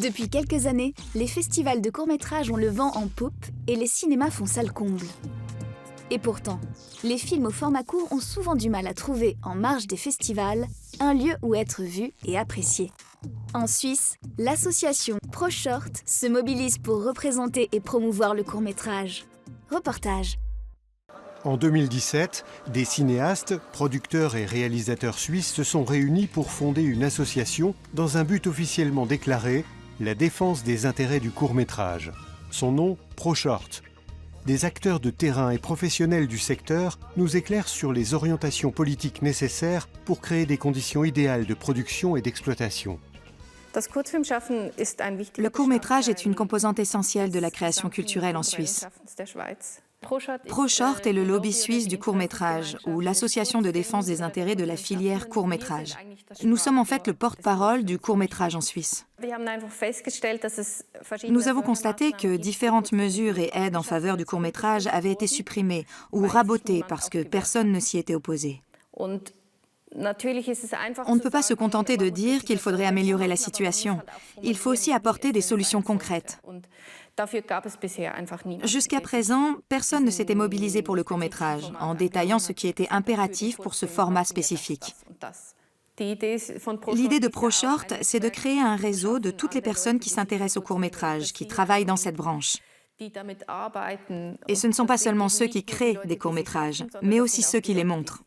Depuis quelques années, les festivals de courts-métrages ont le vent en poupe et les cinémas font salle comble. Et pourtant, les films au format court ont souvent du mal à trouver, en marge des festivals, un lieu où être vu et apprécié. En Suisse, l'association ProShort se mobilise pour représenter et promouvoir le court-métrage. Reportage. En 2017, des cinéastes, producteurs et réalisateurs suisses se sont réunis pour fonder une association dans un but officiellement déclaré, la défense des intérêts du court-métrage. Son nom, ProShort. Des acteurs de terrain et professionnels du secteur nous éclairent sur les orientations politiques nécessaires pour créer des conditions idéales de production et d'exploitation. Le court-métrage est une composante essentielle de la création culturelle en Suisse. ProShort est le lobby suisse du court-métrage, ou l'association de défense des intérêts de la filière court-métrage. Nous sommes en fait le porte-parole du court-métrage en Suisse. Nous avons constaté que différentes mesures et aides en faveur du court-métrage avaient été supprimées ou rabotées parce que personne ne s'y était opposé. On ne peut pas se contenter de dire qu'il faudrait améliorer la situation. Il faut aussi apporter des solutions concrètes. Jusqu'à présent, personne ne s'était mobilisé pour le court-métrage, en détaillant ce qui était impératif pour ce format spécifique. L'idée de ProShort, c'est de créer un réseau de toutes les personnes qui s'intéressent au court-métrage, qui travaillent dans cette branche. Et ce ne sont pas seulement ceux qui créent des courts-métrages, mais aussi ceux qui les montrent.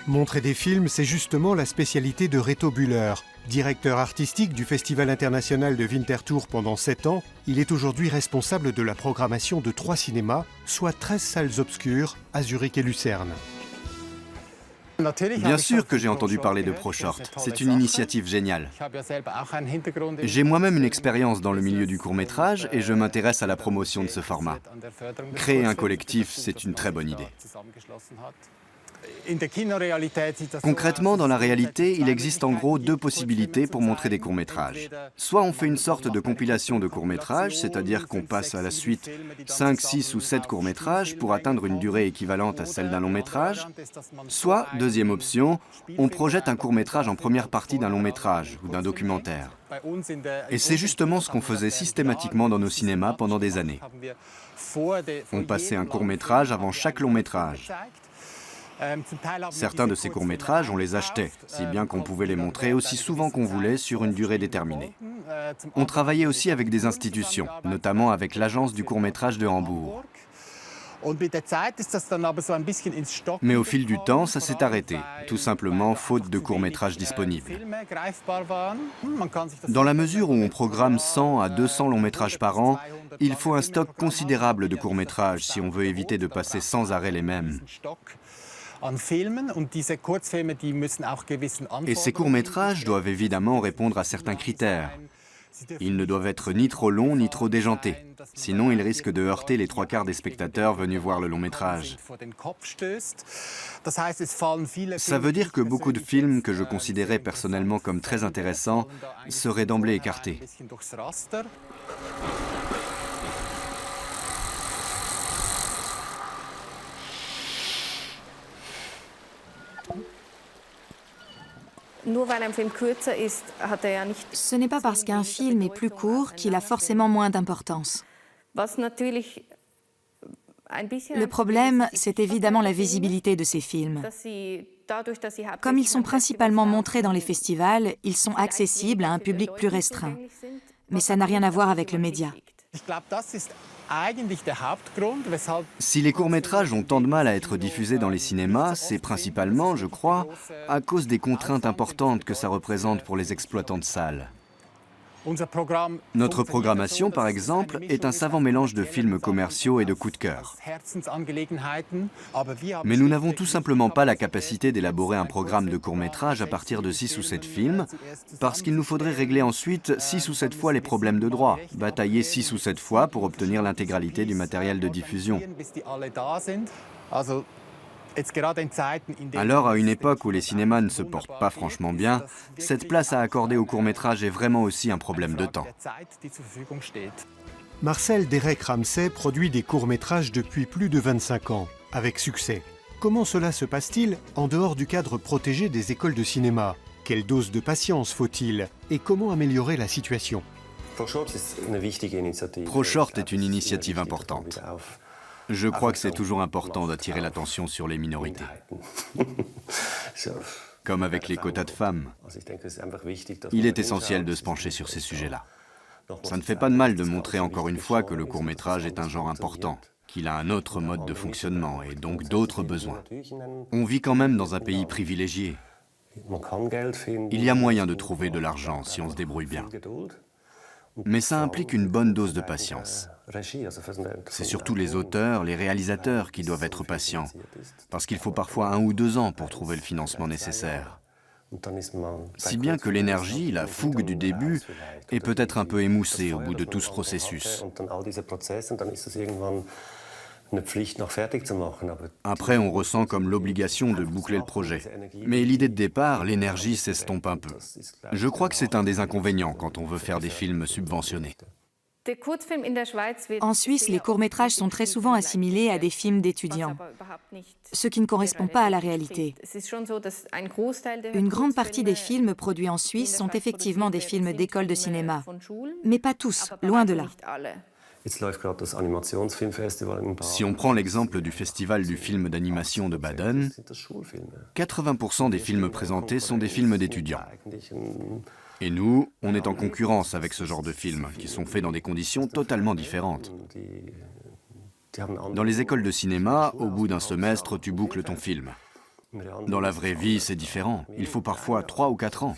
Montrer des films, c'est justement la spécialité de Reto Bühler. Directeur artistique du Festival international de Winterthur pendant 7 ans, il est aujourd'hui responsable de la programmation de 3 cinémas, soit 13 salles obscures à Zurich et Lucerne. Bien sûr que j'ai entendu parler de ProShort. C'est une initiative géniale. J'ai moi-même une expérience dans le milieu du court-métrage et je m'intéresse à la promotion de ce format. Créer un collectif, c'est une très bonne idée. Concrètement, dans la réalité, il existe en gros 2 possibilités pour montrer des courts-métrages. Soit on fait une sorte de compilation de courts-métrages, c'est-à-dire qu'on passe à la suite 5, 6 ou 7 courts-métrages pour atteindre une durée équivalente à celle d'un long-métrage. Soit, deuxième option, on projette un court-métrage en première partie d'un long-métrage ou d'un documentaire. Et c'est justement ce qu'on faisait systématiquement dans nos cinémas pendant des années. On passait un court-métrage avant chaque long-métrage. Certains de ces courts-métrages, on les achetait, si bien qu'on pouvait les montrer aussi souvent qu'on voulait sur une durée déterminée. On travaillait aussi avec des institutions, notamment avec l'agence du court-métrage de Hambourg. Mais au fil du temps, ça s'est arrêté, tout simplement faute de courts-métrages disponibles. Dans la mesure où on programme 100 à 200 longs-métrages par an, il faut un stock considérable de courts-métrages si on veut éviter de passer sans arrêt les mêmes. Et ces courts-métrages doivent évidemment répondre à certains critères. Ils ne doivent être ni trop longs ni trop déjantés. Sinon, ils risquent de heurter les 3/4 des spectateurs venus voir le long-métrage. Ça veut dire que beaucoup de films que je considérais personnellement comme très intéressants seraient d'emblée écartés. Ce n'est pas parce qu'un film est plus court qu'il a forcément moins d'importance. Le problème, c'est évidemment la visibilité de ces films. Comme ils sont principalement montrés dans les festivals, ils sont accessibles à un public plus restreint. Mais ça n'a rien à voir avec le média. Si les courts-métrages ont tant de mal à être diffusés dans les cinémas, c'est principalement, je crois, à cause des contraintes importantes que ça représente pour les exploitants de salles. Notre programmation, par exemple, est un savant mélange de films commerciaux et de coups de cœur. Mais nous n'avons tout simplement pas la capacité d'élaborer un programme de court-métrage à partir de 6 ou 7 films, parce qu'il nous faudrait régler ensuite 6 ou 7 fois les problèmes de droit, batailler 6 ou 7 fois pour obtenir l'intégralité du matériel de diffusion. Alors, à une époque où les cinémas ne se portent pas franchement bien, cette place à accorder au court-métrage est vraiment aussi un problème de temps. Marcel Derek Ramsey produit des courts-métrages depuis plus de 25 ans, avec succès. Comment cela se passe-t-il en dehors du cadre protégé des écoles de cinéma? Quelle dose de patience faut-il et comment améliorer la situation? ProShort est une initiative importante. Je crois que c'est toujours important d'attirer l'attention sur les minorités. Comme avec les quotas de femmes, il est essentiel de se pencher sur ces sujets-là. Ça ne fait pas de mal de montrer encore une fois que le court-métrage est un genre important, qu'il a un autre mode de fonctionnement et donc d'autres besoins. On vit quand même dans un pays privilégié. Il y a moyen de trouver de l'argent si on se débrouille bien. Mais ça implique une bonne dose de patience. C'est surtout les auteurs, les réalisateurs qui doivent être patients, parce qu'il faut parfois 1 ou 2 ans pour trouver le financement nécessaire. Si bien que l'énergie, la fougue du début, est peut-être un peu émoussée au bout de tout ce processus. Après, on ressent comme l'obligation de boucler le projet. Mais l'idée de départ, l'énergie s'estompe un peu. Je crois que c'est un des inconvénients quand on veut faire des films subventionnés. En Suisse, les courts-métrages sont très souvent assimilés à des films d'étudiants, ce qui ne correspond pas à la réalité. Une grande partie des films produits en Suisse sont effectivement des films d'école de cinéma, mais pas tous, loin de là. Si on prend l'exemple du festival du film d'animation de Baden, 80% des films présentés sont des films d'étudiants. Et nous, on est en concurrence avec ce genre de films, qui sont faits dans des conditions totalement différentes. Dans les écoles de cinéma, au bout d'un semestre, tu boucles ton film. Dans la vraie vie, c'est différent. Il faut parfois 3 ou 4 ans.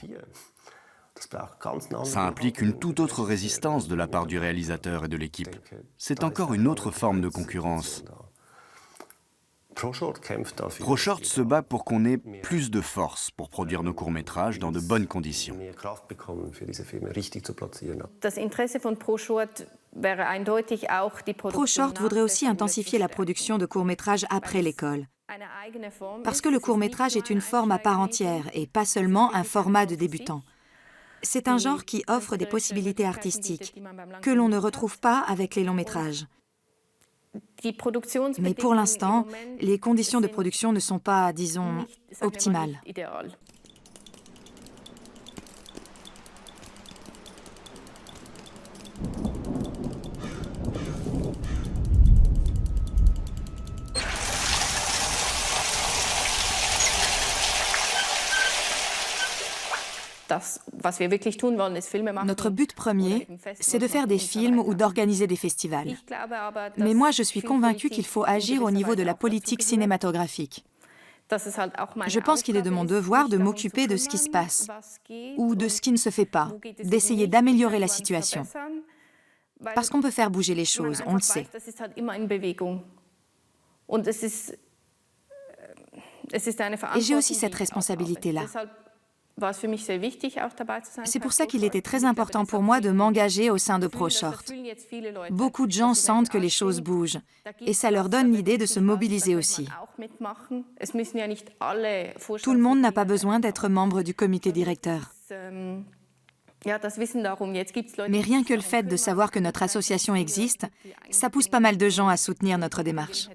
Ça implique une toute autre résistance de la part du réalisateur et de l'équipe. C'est encore une autre forme de concurrence. ProShort se bat pour qu'on ait plus de force pour produire nos courts-métrages dans de bonnes conditions. ProShort voudrait aussi intensifier la production de courts-métrages après l'école. Parce que le court-métrage est une forme à part entière et pas seulement un format de débutant. C'est un genre qui offre des possibilités artistiques que l'on ne retrouve pas avec les longs métrages. Mais pour l'instant, les conditions de production ne sont pas, disons, optimales. Notre but premier, c'est de faire des films ou d'organiser des festivals. Mais moi, je suis convaincue qu'il faut agir au niveau de la politique cinématographique. Je pense qu'il est de mon devoir de m'occuper de ce qui se passe, ou de ce qui ne se fait pas, d'essayer d'améliorer la situation. Parce qu'on peut faire bouger les choses, on le sait. Et j'ai aussi cette responsabilité-là. C'est pour ça qu'il était très important pour moi de m'engager au sein de ProShort. Beaucoup de gens sentent que les choses bougent et ça leur donne l'idée de se mobiliser aussi. Tout le monde n'a pas besoin d'être membre du comité directeur. Mais rien que le fait de savoir que notre association existe, ça pousse pas mal de gens à soutenir notre démarche.